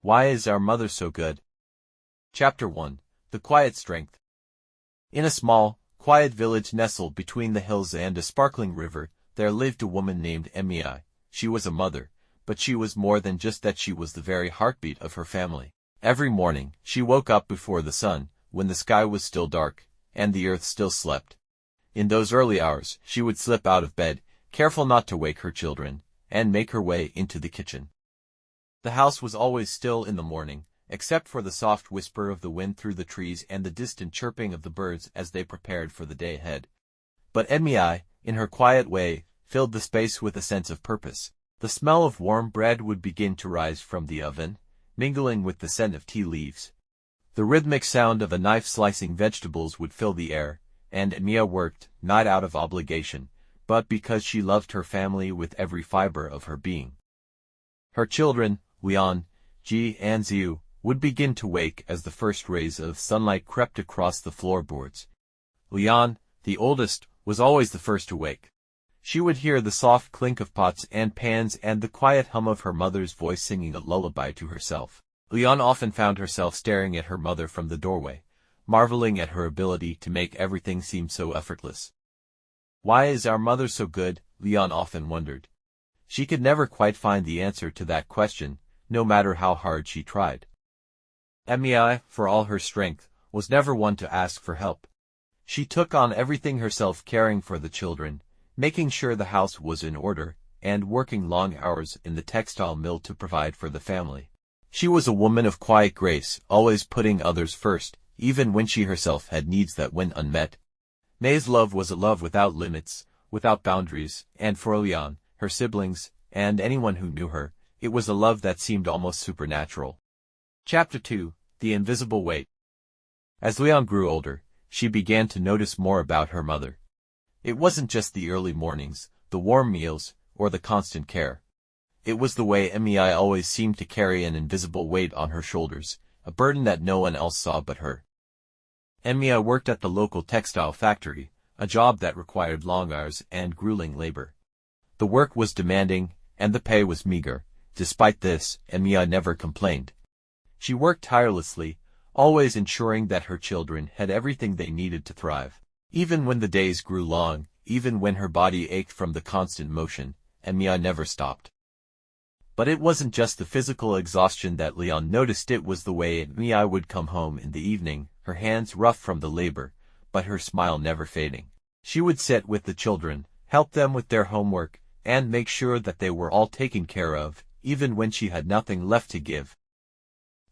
Why is our mother so good? Chapter 1. The Quiet Strength. In a small, quiet village nestled between the hills and a sparkling river, there lived a woman named Emei. She was a mother, but she was more than just that. She was the very heartbeat of her family. Every morning, she woke up before the sun, when the sky was still dark, and the earth still slept. In those early hours, she would slip out of bed, careful not to wake her children, and make her way into the kitchen. The house was always still in the morning, except for the soft whisper of the wind through the trees and the distant chirping of the birds as they prepared for the day ahead. But Emei, in her quiet way, filled the space with a sense of purpose. The smell of warm bread would begin to rise from the oven, mingling with the scent of tea leaves. The rhythmic sound of a knife slicing vegetables would fill the air, and Emei worked, not out of obligation, but because she loved her family with every fiber of her being. Her children, Leon, Ji and Xiu, would begin to wake as the first rays of sunlight crept across the floorboards. Leon, the oldest, was always the first to wake. She would hear the soft clink of pots and pans and the quiet hum of her mother's voice singing a lullaby to herself. Leon often found herself staring at her mother from the doorway, marveling at her ability to make everything seem so effortless. Why is our mother so good? Leon often wondered. She could never quite find the answer to that question, no matter how hard she tried. Emei, for all her strength, was never one to ask for help. She took on everything herself, caring for the children, making sure the house was in order, and working long hours in the textile mill to provide for the family. She was a woman of quiet grace, always putting others first, even when she herself had needs that went unmet. Mei's love was a love without limits, without boundaries, and for Leon, her siblings, and anyone who knew her, it was a love that seemed almost supernatural. Chapter 2. The Invisible Weight. As Leon grew older, she began to notice more about her mother. It wasn't just the early mornings, the warm meals, or the constant care. It was the way Emei always seemed to carry an invisible weight on her shoulders, a burden that no one else saw but her. Emei worked at the local textile factory, a job that required long hours and grueling labor. The work was demanding, and the pay was meager. Despite this, Emei never complained. She worked tirelessly, always ensuring that her children had everything they needed to thrive. Even when the days grew long, even when her body ached from the constant motion, Emei never stopped. But it wasn't just the physical exhaustion that Leon noticed. It was the way Emei would come home in the evening, her hands rough from the labor, but her smile never fading. She would sit with the children, help them with their homework, and make sure that they were all taken care of, even when she had nothing left to give.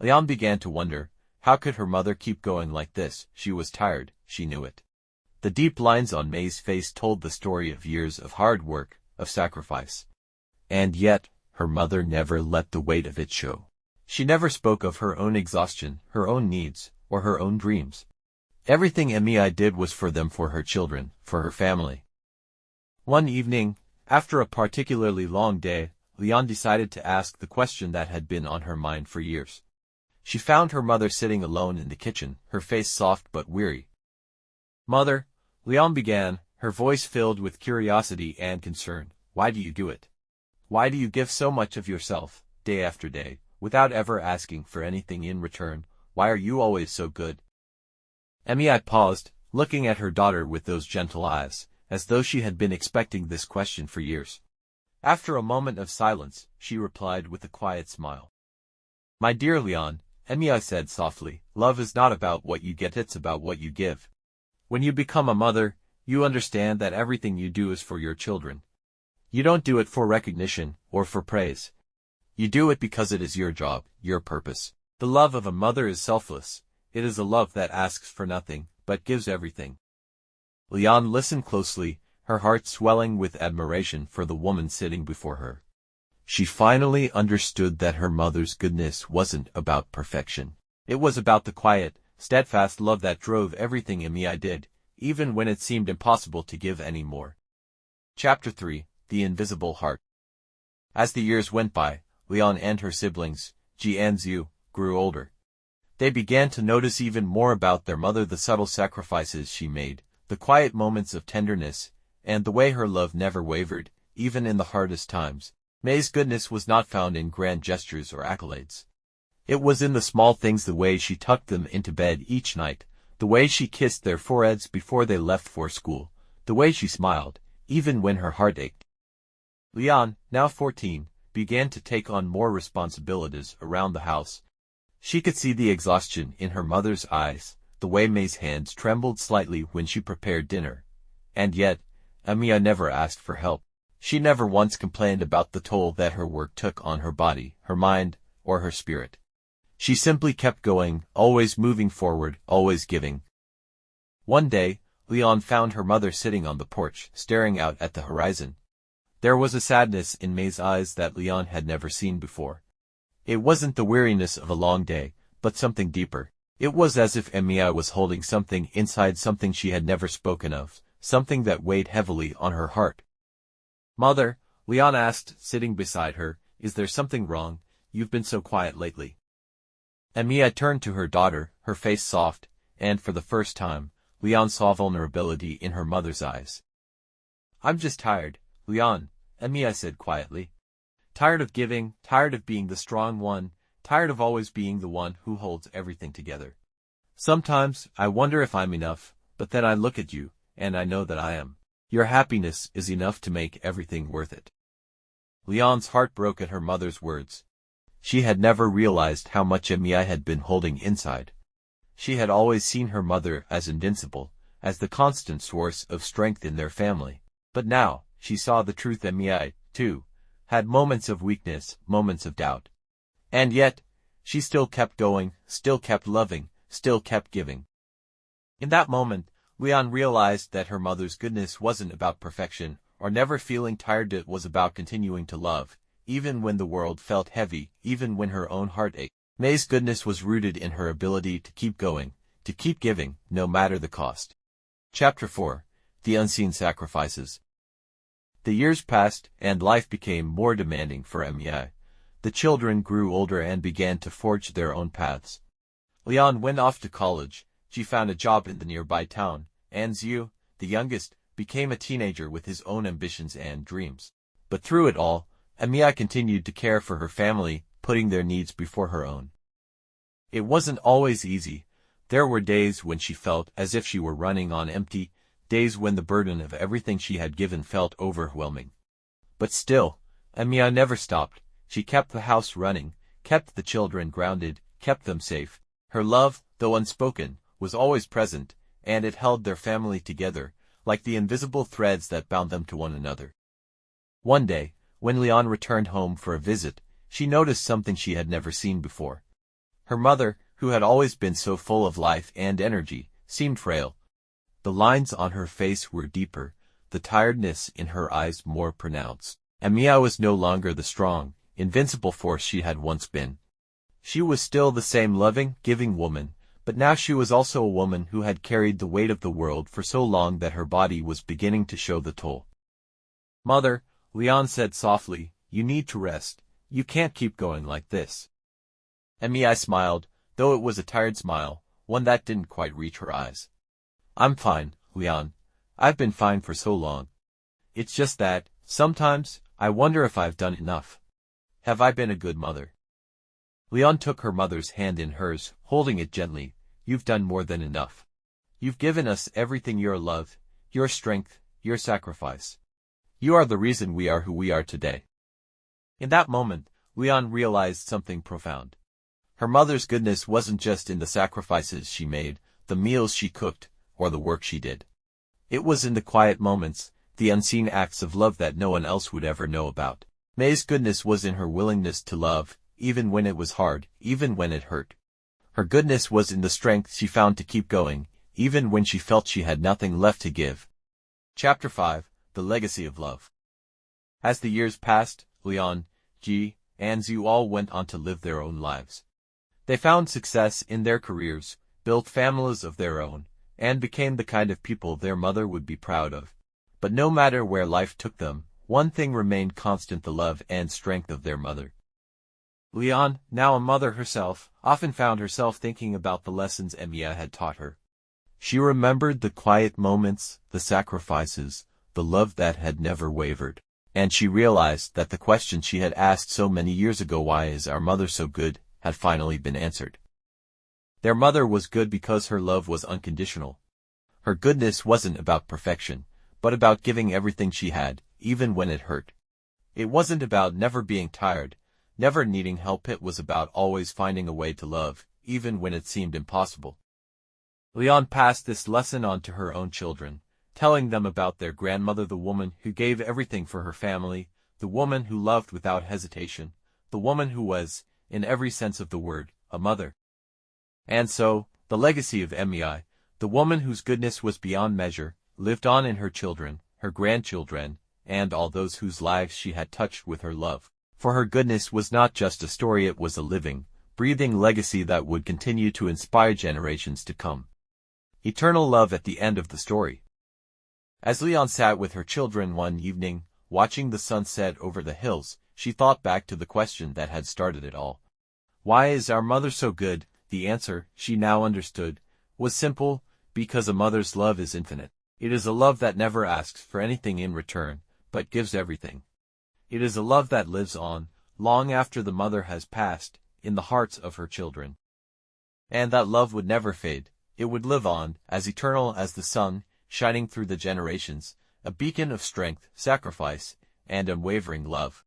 Leon began to wonder, how could her mother keep going like this? She was tired, she knew it. The deep lines on Mei's face told the story of years of hard work, of sacrifice. And yet, her mother never let the weight of it show. She never spoke of her own exhaustion, her own needs, or her own dreams. Everything Emei did was for them, for her children, for her family. One evening, after a particularly long day, Leon decided to ask the question that had been on her mind for years. She found her mother sitting alone in the kitchen, her face soft but weary. "Mother," Leon began, her voice filled with curiosity and concern, "why do you do it? Why do you give so much of yourself, day after day, without ever asking for anything in return? Why are you always so good?" Emei paused, looking at her daughter with those gentle eyes, as though she had been expecting this question for years. After a moment of silence, she replied with a quiet smile. "My dear Leon," Emei said softly, "love is not about what you get, it's about what you give. When you become a mother, you understand that everything you do is for your children. You don't do it for recognition or for praise. You do it because it is your job, your purpose. The love of a mother is selfless. It is a love that asks for nothing, but gives everything." Leon listened closely, her heart swelling with admiration for the woman sitting before her. She finally understood that her mother's goodness wasn't about perfection. It was about the quiet, steadfast love that drove everything Emei did, even when it seemed impossible to give any more. Chapter 3. The Invisible Heart. As the years went by, Leon and her siblings, Ji and Xiu, grew older. They began to notice even more about their mother, the subtle sacrifices she made, the quiet moments of tenderness, and the way her love never wavered, even in the hardest times. Mei's goodness was not found in grand gestures or accolades. It was in the small things, the way she tucked them into bed each night, the way she kissed their foreheads before they left for school, the way she smiled, even when her heart ached. Leon, now 14, began to take on more responsibilities around the house. She could see the exhaustion in her mother's eyes, the way May's hands trembled slightly when she prepared dinner. And yet, Emiya never asked for help. She never once complained about the toll that her work took on her body, her mind, or her spirit. She simply kept going, always moving forward, always giving. One day, Leon found her mother sitting on the porch, staring out at the horizon. There was a sadness in May's eyes that Leon had never seen before. It wasn't the weariness of a long day, but something deeper. It was as if Emiya was holding something inside, something she had never spoken of, something that weighed heavily on her heart. "Mother," Leon asked, sitting beside her, "is there something wrong? You've been so quiet lately." Emiya turned to her daughter, her face soft, and for the first time, Leon saw vulnerability in her mother's eyes. "I'm just tired, Leon," Emiya said quietly. "Tired of giving, tired of being the strong one, tired of always being the one who holds everything together. Sometimes, I wonder if I'm enough, but then I look at you, and I know that I am. Your happiness is enough to make everything worth it." Leon's heart broke at her mother's words. She had never realized how much Emiya had been holding inside. She had always seen her mother as invincible, as the constant source of strength in their family. But now, she saw the truth. Emiya, too, had moments of weakness, moments of doubt. And yet, she still kept going, still kept loving, still kept giving. In that moment, Leon realized that her mother's goodness wasn't about perfection, or never feeling tired. It was about continuing to love, even when the world felt heavy, even when her own heart ached. May's goodness was rooted in her ability to keep going, to keep giving, no matter the cost. Chapter 4. The Unseen Sacrifices. The years passed, and life became more demanding for Emiya. The children grew older and began to forge their own paths. Leon went off to college. She found a job in the nearby town, and Zhu, the youngest, became a teenager with his own ambitions and dreams. But through it all, Emiya continued to care for her family, putting their needs before her own. It wasn't always easy. There were days when she felt as if she were running on empty, days when the burden of everything she had given felt overwhelming. But still, Emiya never stopped. She kept the house running, kept the children grounded, kept them safe. Her love, though unspoken, was always present, and it held their family together, like the invisible threads that bound them to one another. One day, when Leon returned home for a visit, she noticed something she had never seen before. Her mother, who had always been so full of life and energy, seemed frail. The lines on her face were deeper, the tiredness in her eyes more pronounced. Emiya was no longer the strong, invincible force she had once been. She was still the same loving, giving woman, but now she was also a woman who had carried the weight of the world for so long that her body was beginning to show the toll. "Mother," Leon said softly, "you need to rest. You can't keep going like this." Emiya smiled, though it was a tired smile, one that didn't quite reach her eyes. "I'm fine, Leon. I've been fine for so long. It's just that, sometimes, I wonder if I've done enough. Have I been a good mother?" Leon took her mother's hand in hers, holding it gently. "You've done more than enough. You've given us everything: your love, your strength, your sacrifice. You are the reason we are who we are today." In that moment, Leon realized something profound. Her mother's goodness wasn't just in the sacrifices she made, the meals she cooked, or the work she did. It was in the quiet moments, the unseen acts of love that no one else would ever know about. May's goodness was in her willingness to love, even when it was hard, even when it hurt. Her goodness was in the strength she found to keep going, even when she felt she had nothing left to give. Chapter 5. The Legacy of Love. As the years passed, Leon, Ji, and Zhu all went on to live their own lives. They found success in their careers, built families of their own, and became the kind of people their mother would be proud of. But no matter where life took them, one thing remained constant: the love and strength of their mother. Leon, now a mother herself, often found herself thinking about the lessons Emiya had taught her. She remembered the quiet moments, the sacrifices, the love that had never wavered. And she realized that the question she had asked so many years ago, "Why is our mother so good?" had finally been answered. Their mother was good because her love was unconditional. Her goodness wasn't about perfection, but about giving everything she had, even when it hurt. It wasn't about never being tired, never needing help. It was about always finding a way to love, even when it seemed impossible. Leon passed this lesson on to her own children, telling them about their grandmother, the woman who gave everything for her family, the woman who loved without hesitation, the woman who was, in every sense of the word, a mother. And so, the legacy of Mei, the woman whose goodness was beyond measure, lived on in her children, her grandchildren, and all those whose lives she had touched with her love. For her goodness was not just a story, it was a living, breathing legacy that would continue to inspire generations to come. Eternal love at the end of the story. As Leon sat with her children one evening, watching the sun set over the hills, she thought back to the question that had started it all. Why is our mother so good? The answer, she now understood, was simple: because a mother's love is infinite. It is a love that never asks for anything in return, but gives everything. It is a love that lives on, long after the mother has passed, in the hearts of her children. And that love would never fade. It would live on, as eternal as the sun, shining through the generations, a beacon of strength, sacrifice, and unwavering love.